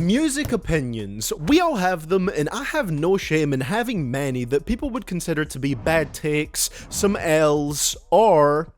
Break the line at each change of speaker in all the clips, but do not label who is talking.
Music opinions. We all have them, and I have no shame in having many that people would consider to be bad takes, some L's, or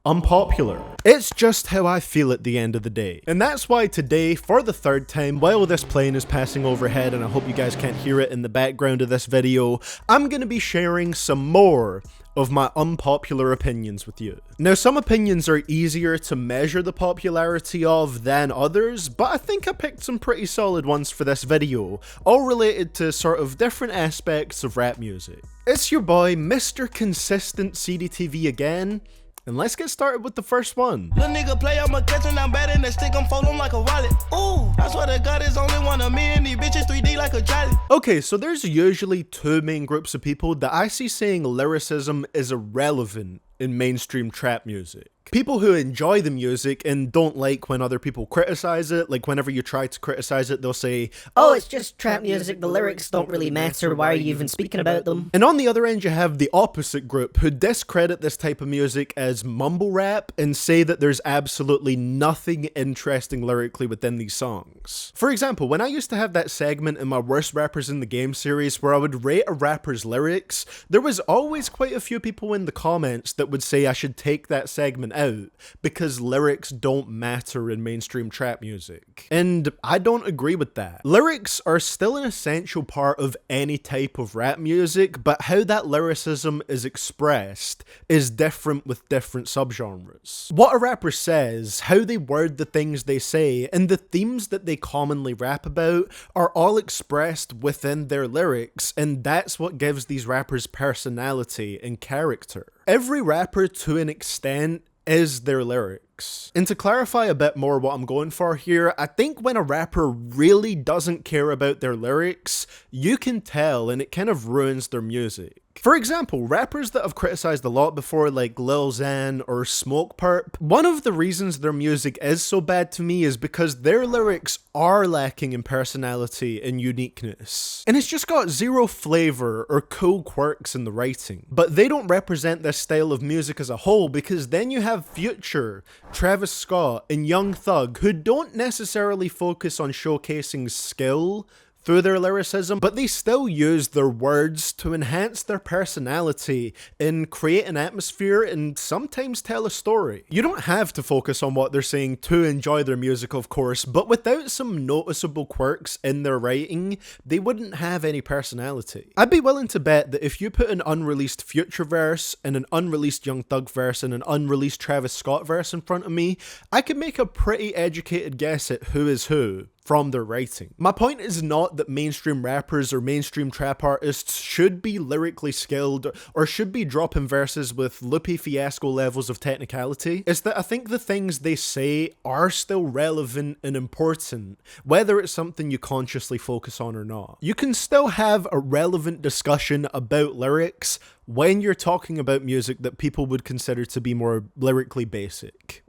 unpopular. It's just how I feel at the end of the day. And that's why today, for the third time, while this plane is passing overhead, and I hope you guys can't hear it in the background of this video, I'm gonna be sharing some more of my unpopular opinions with you. Now, some opinions are easier to measure the popularity of than others, but I think I picked some pretty solid ones for this video, all related to sort of different aspects of rap music. It's your boy, Mr. Consistent CDTV again, and let's get started with the first one.
Little nigga play, I'ma catch him, I'm bad in the stick, I'm folding like a wallet. Ooh, I swear to God, there's only one of me and these bitches 3D like a jolly.
Okay, so there's usually two main groups of people that I see saying lyricism is irrelevant in mainstream trap music. People who enjoy the music and don't like when other people criticize it, like whenever you try to criticize it, they'll say,
"Oh, it's just trap music, the lyrics don't really matter, why are you even speaking about them?"
And on the other end, you have the opposite group who discredit this type of music as mumble rap and say that there's absolutely nothing interesting lyrically within these songs. For example, when I used to have that segment in my Worst Rappers in the Game series where I would rate a rapper's lyrics, there was always quite a few people in the comments that would say I should take that segment out because lyrics don't matter in mainstream trap music. And I don't agree with that. Lyrics are still an essential part of any type of rap music, but how that lyricism is expressed is different with different subgenres. What a rapper says, how they word the things they say, and the themes that they commonly rap about are all expressed within their lyrics, and that's what gives these rappers personality and character. Every rapper, to an extent, is their lyrics. And to clarify a bit more what I'm going for here, I think when a rapper really doesn't care about their lyrics, you can tell, and it kind of ruins their music. For example, rappers that I've criticized a lot before, like Lil Xan or Smoke Perp, one of the reasons their music is so bad to me is because their lyrics are lacking in personality and uniqueness. And it's just got zero flavor or cool quirks in the writing. But they don't represent this style of music as a whole, because then you have Future, Travis Scott, and Young Thug, who don't necessarily focus on showcasing skill through their lyricism, but they still use their words to enhance their personality and create an atmosphere and sometimes tell a story. You don't have to focus on what they're saying to enjoy their music, of course, but without some noticeable quirks in their writing, they wouldn't have any personality. I'd be willing to bet that if you put an unreleased Future verse and an unreleased Young Thug verse and an unreleased Travis Scott verse in front of me, I could make a pretty educated guess at who is who from their writing. My point is not that mainstream rappers or mainstream trap artists should be lyrically skilled or should be dropping verses with Lupe Fiasco levels of technicality. It's that I think the things they say are still relevant and important, whether it's something you consciously focus on or not. You can still have a relevant discussion about lyrics when you're talking about music that people would consider to be more lyrically basic.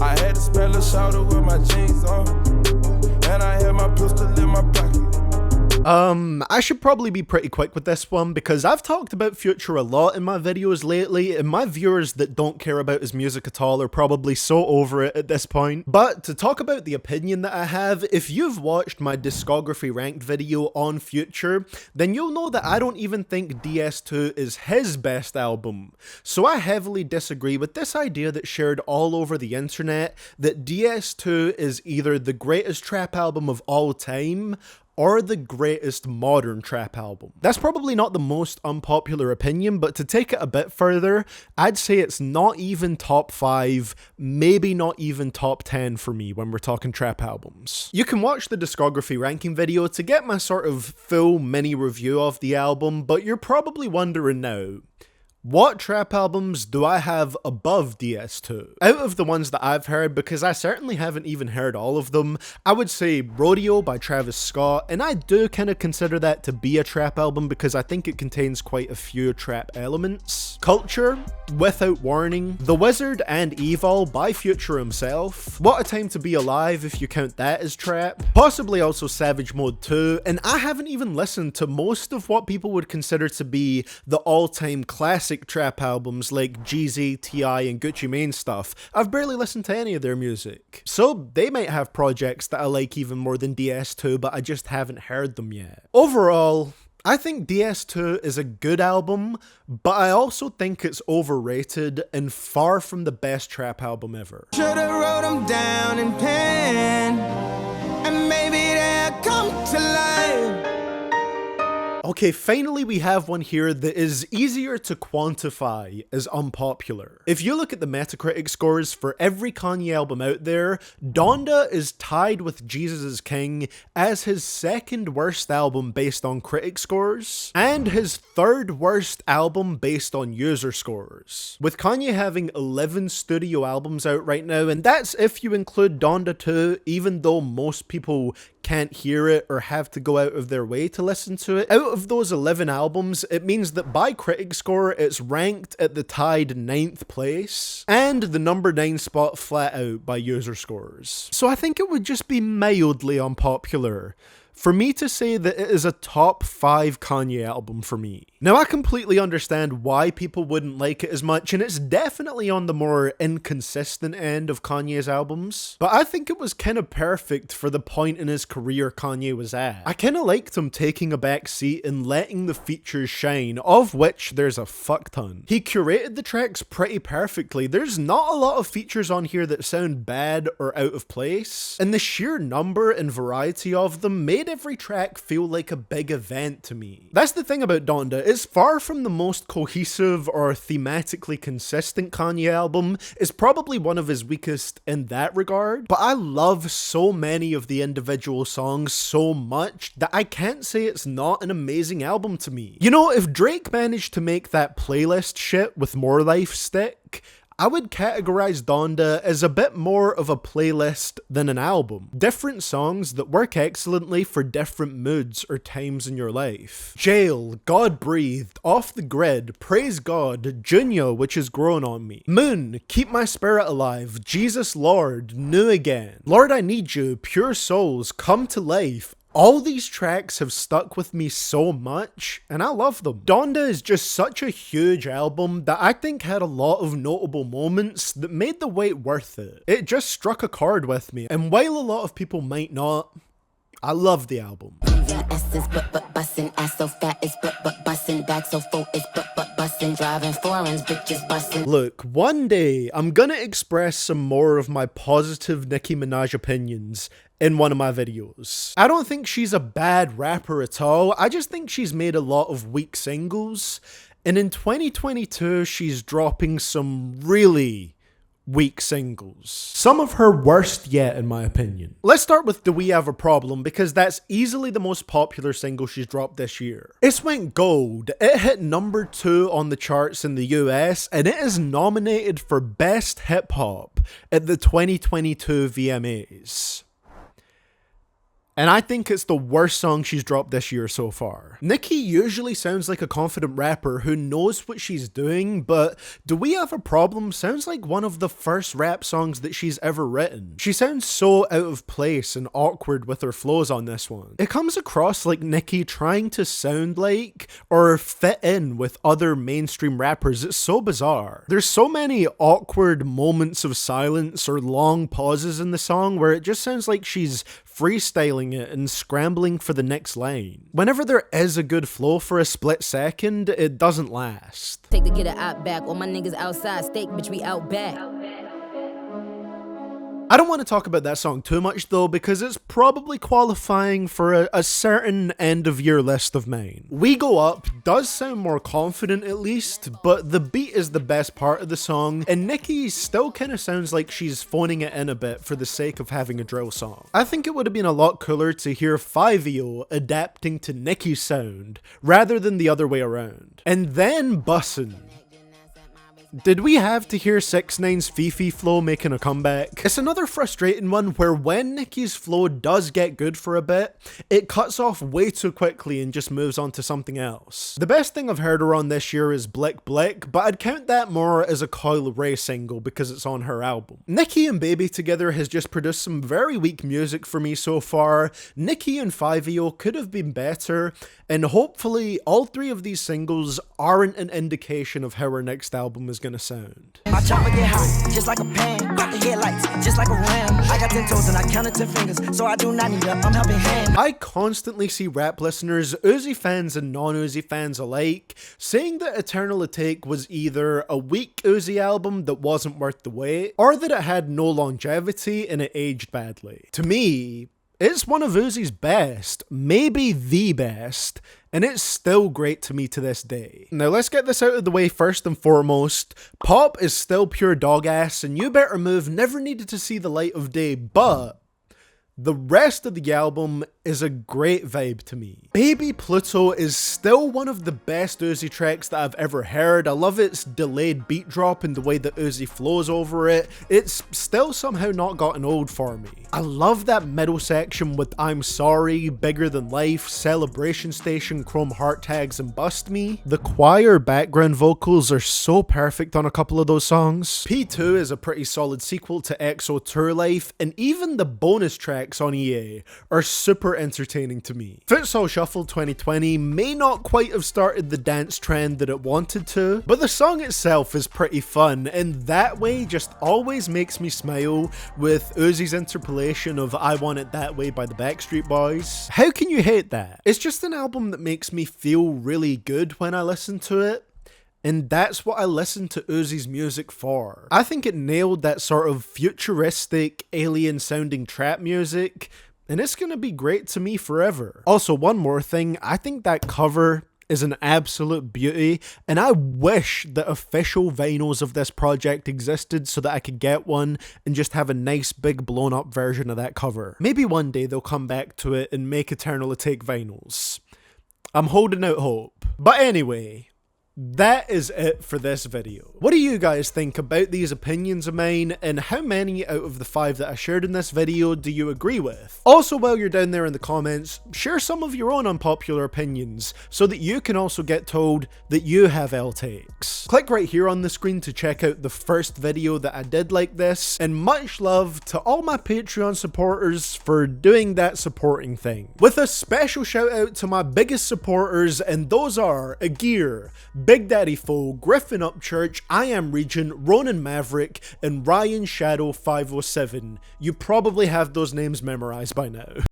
I had to smell a shower with my jeans on, and I had my pistol in my pocket.
I should probably be pretty quick with this one because I've talked about Future a lot in my videos lately, and my viewers that don't care about his music at all are probably so over it at this point. But to talk about the opinion that I have, if you've watched my discography ranked video on Future, then you'll know that I don't even think DS2 is his best album. So I heavily disagree with this idea that's shared all over the internet that DS2 is either the greatest trap album of all time or the greatest modern trap album. That's probably not the most unpopular opinion, but to take it a bit further, I'd say it's not even top 5, maybe not even top 10 for me when we're talking trap albums. You can watch the discography ranking video to get my sort of full mini review of the album, but you're probably wondering now, what trap albums do I have above DS2? Out of the ones that I've heard, because I certainly haven't even heard all of them, I would say Rodeo by Travis Scott, and I do kind of consider that to be a trap album because I think it contains quite a few trap elements. Culture, Without Warning, The Wizard and Evil by Future himself, What a Time to Be Alive if you count that as trap, possibly also Savage Mode 2, and I haven't even listened to most of what people would consider to be the all-time classic basic trap albums like Jeezy, T.I. and Gucci Mane stuff, I've barely listened to any of their music. So they might have projects that I like even more than DS2, but I just haven't heard them yet. Overall, I think DS2 is a good album, but I also think it's overrated and far from the best trap album ever.
Should've wrote them down in pen, and maybe they'll come to life.
Okay, finally we have one here that is easier to quantify as unpopular. If you look at the Metacritic scores for every Kanye album out there, Donda is tied with Jesus is King as his second worst album based on critic scores, and his third worst album based on user scores. With Kanye having 11 studio albums out right now, and that's if you include Donda 2, even though most people can't hear it or have to go out of their way to listen to it. Out of those 11 albums, it means that by critic score, it's ranked at the tied 9th place, and the number 9 spot flat out by user scores. So I think it would just be mildly unpopular for me to say that it is a top 5 Kanye album for me. Now, I completely understand why people wouldn't like it as much, and it's definitely on the more inconsistent end of Kanye's albums, but I think it was kind of perfect for the point in his career Kanye was at. I kind of liked him taking a back seat and letting the features shine, of which there's a fuck ton. He curated the tracks pretty perfectly. There's not a lot of features on here that sound bad or out of place, and the sheer number and variety of them made every track feel like a big event to me. That's the thing about Donda. It's far from the most cohesive or thematically consistent Kanye album. It's probably one of his weakest in that regard, but I love so many of the individual songs so much that I can't say it's not an amazing album to me. You know, if Drake managed to make that playlist shit with More Life stick, I would categorize Donda as a bit more of a playlist than an album. Different songs that work excellently for different moods or times in your life. Jail, God Breathed, Off the Grid, Praise God, Junior, which has grown on me. Moon, Keep My Spirit Alive, Jesus Lord, New Again, Lord I Need You, Pure Souls, Come to Life. All these tracks have stuck with me so much, and I love them. Donda is just such a huge album that I think had a lot of notable moments that made the wait worth it. It just struck a chord with me, and while a lot of people might not, I love the album. Look, one day I'm gonna express some more of my positive Nicki Minaj opinions in one of my videos. I don't think she's a bad rapper at all, I just think she's made a lot of weak singles, and in 2022 she's dropping some really weak singles. Some of her worst yet, in my opinion. Let's start with Do We Have a Problem, because that's easily the most popular single she's dropped this year. It went gold. It hit number 2 on the charts in the US, and it is nominated for Best Hip Hop at the 2022 VMAs. And I think it's the worst song she's dropped this year so far. Nicki usually sounds like a confident rapper who knows what she's doing, but Do We Have a Problem sounds like one of the first rap songs that she's ever written. She sounds so out of place and awkward with her flows on this one. It comes across like Nicki trying to sound like or fit in with other mainstream rappers. It's so bizarre. There's so many awkward moments of silence or long pauses in the song where it just sounds like she's freestyling it and scrambling for the next line. Whenever there is a good flow for a split second, it doesn't last.
Take to get it out back. All my niggas outside, steak, bitch, we out back.
I don't want to talk about that song too much though, because it's probably qualifying for a certain end of year list of mine. We Go Up does sound more confident at least, but the beat is the best part of the song, and Nicki still kind of sounds like she's phoning it in a bit for the sake of having a drill song. I think it would have been a lot cooler to hear 5EO adapting to Nicki's sound rather than the other way around. And then Bussin'. Did we have to hear 6ix9ine's Fifi flow making a comeback? It's another frustrating one where when Nicki's flow does get good for a bit, it cuts off way too quickly and just moves on to something else. The best thing I've heard her on this year is Blick Blick, but I'd count that more as a Coil Ray single because it's on her album. Nicki and Baby together has just produced some very weak music for me so far. Nicki and 5EO could have been better, and hopefully all 3 of these singles aren't an indication of how her next album is gonna sound.
My chopper get hot, just like a pan. Got the headlights, just like a ram. I got 10 toes and I counted 10 fingers, so I do not need a helping hand.
I constantly see rap listeners, Uzi fans and non-Uzi fans alike, saying that Eternal Atake was either a weak Uzi album that wasn't worth the wait, or that it had no longevity and it aged badly. To me, it's one of Uzi's best, maybe the best, and it's still great to me to this day. Now let's get this out of the way first and foremost. Pop is still pure dog ass, and You Better Move never needed to see the light of day, but the rest of the album is a great vibe to me. Baby Pluto is still one of the best Uzi tracks that I've ever heard. I love its delayed beat drop and the way that Uzi flows over it. It's still somehow not gotten old for me. I love that middle section with I'm Sorry, Bigger Than Life, Celebration Station, Chrome Heart Tags, and Bust Me. The choir background vocals are so perfect on a couple of those songs. P2 is a pretty solid sequel to EXO Tour Life, and even the bonus tracks on EA are super entertaining to me. Futsal Shuffle 2020 may not quite have started the dance trend that it wanted to, but the song itself is pretty fun, and that way just always makes me smile with Uzi's interpolation of I Want It That Way by the Backstreet Boys. How can you hate that? It's just an album that makes me feel really good when I listen to it. And that's what I listen to Uzi's music for. I think it nailed that sort of futuristic, alien-sounding trap music, and it's gonna be great to me forever. Also, one more thing, I think that cover is an absolute beauty, and I wish that official vinyls of this project existed so that I could get one and just have a nice big blown up version of that cover. Maybe one day they'll come back to it and make Eternal Atake vinyls. I'm holding out hope. But anyway, that is it for this video. What do you guys think about these opinions of mine, and how many out of the 5 that I shared in this video do you agree with? Also, while you're down there in the comments, share some of your own unpopular opinions so that you can also get told that you have L takes. Click right here on the screen to check out the first video that I did like this, and much love to all my Patreon supporters for doing that supporting thing. With a special shout out to my biggest supporters, and those are Agir, Big Daddy Foe, Griffin Upchurch, I Am Regent, Ronan Maverick, and Ryan Shadow 507. You probably have those names memorized by now.